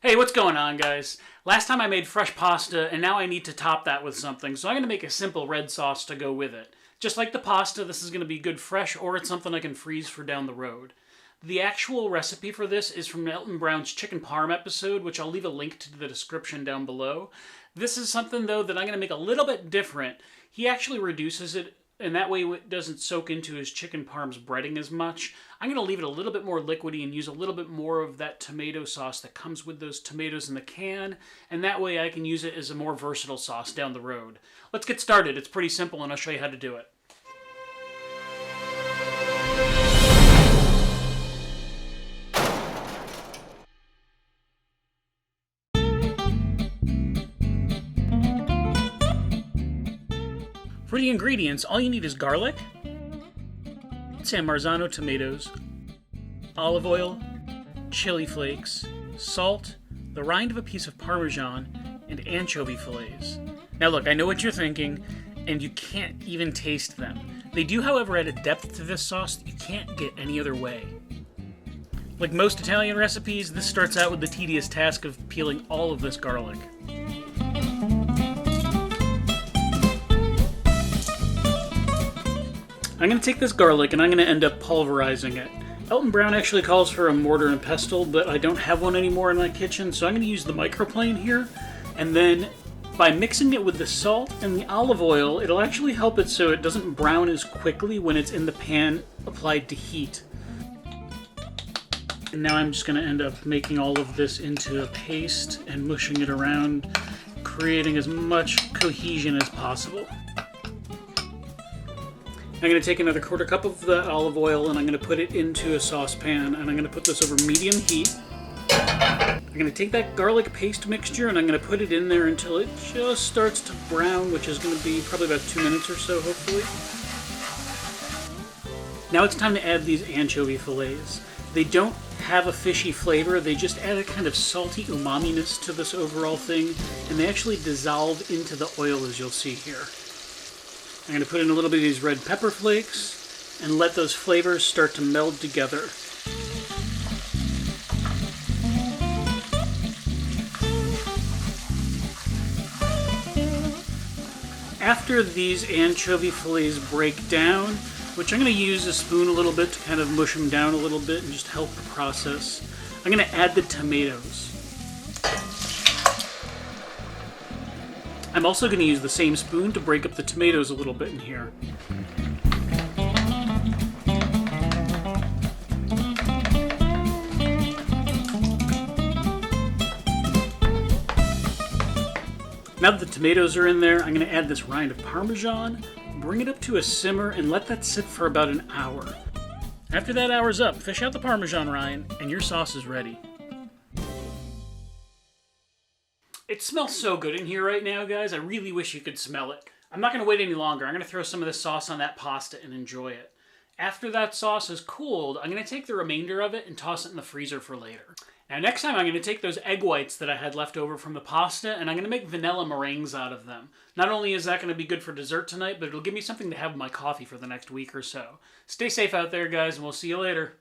Hey, what's going on, guys? Last time I made fresh pasta, and now I need to top that with something, so I'm going to make a simple red sauce to go with it. Just like the pasta, this is going to be good fresh, or it's something I can freeze for down the road. The actual recipe for this is from Alton Brown's Chicken Parm episode, which I'll leave a link to the description down below. This is something, though, that I'm going to make a little bit different. He actually reduces it, and that way it doesn't soak into his chicken parm's breading as much. I'm going to leave it a little bit more liquidy and use a little bit more of that tomato sauce that comes with those tomatoes in the can, and that way I can use it as a more versatile sauce down the road. Let's get started. It's pretty simple, and I'll show you how to do it. For the ingredients, all you need is garlic, San Marzano tomatoes, olive oil, chili flakes, salt, the rind of a piece of Parmesan, and anchovy fillets. Now look, I know what you're thinking, and you can't even taste them. They do, however, add a depth to this sauce that you can't get any other way. Like most Italian recipes, this starts out with the tedious task of peeling all of this garlic. I'm going to take this garlic and I'm going to end up pulverizing it. Alton Brown actually calls for a mortar and pestle, but I don't have one anymore in my kitchen, so I'm going to use the microplane here. And then by mixing it with the salt and the olive oil, it'll actually help it so it doesn't brown as quickly when it's in the pan applied to heat. And now I'm just going to end up making all of this into a paste and mushing it around, creating as much cohesion as possible. I'm going to take another quarter cup of the olive oil and I'm going to put it into a saucepan, and I'm going to put this over medium heat. I'm going to take that garlic paste mixture and I'm going to put it in there until it just starts to brown, which is going to be probably about 2 minutes or so, hopefully. Now it's time to add these anchovy fillets. They don't have a fishy flavor, they just add a kind of salty umami-ness to this overall thing, and they actually dissolve into the oil, as you'll see here. I'm going to put in a little bit of these red pepper flakes and let those flavors start to meld together. After these anchovy fillets break down, which I'm going to use a spoon a little bit to kind of mush them down a little bit and just help the process, I'm going to add the tomatoes. I'm also going to use the same spoon to break up the tomatoes a little bit in here. Now that the tomatoes are in there, I'm going to add this rind of Parmesan, bring it up to a simmer, and let that sit for about an hour. After that hour's up, fish out the Parmesan rind, and your sauce is ready. It smells so good in here right now, guys. I really wish you could smell it. I'm not going to wait any longer. I'm going to throw some of this sauce on that pasta and enjoy it. After that sauce is cooled, I'm going to take the remainder of it and toss it in the freezer for later. Now, next time I'm going to take those egg whites that I had left over from the pasta, and I'm going to make vanilla meringues out of them. Not only is that going to be good for dessert tonight, but it'll give me something to have with my coffee for the next week or so. Stay safe out there, guys, and we'll see you later.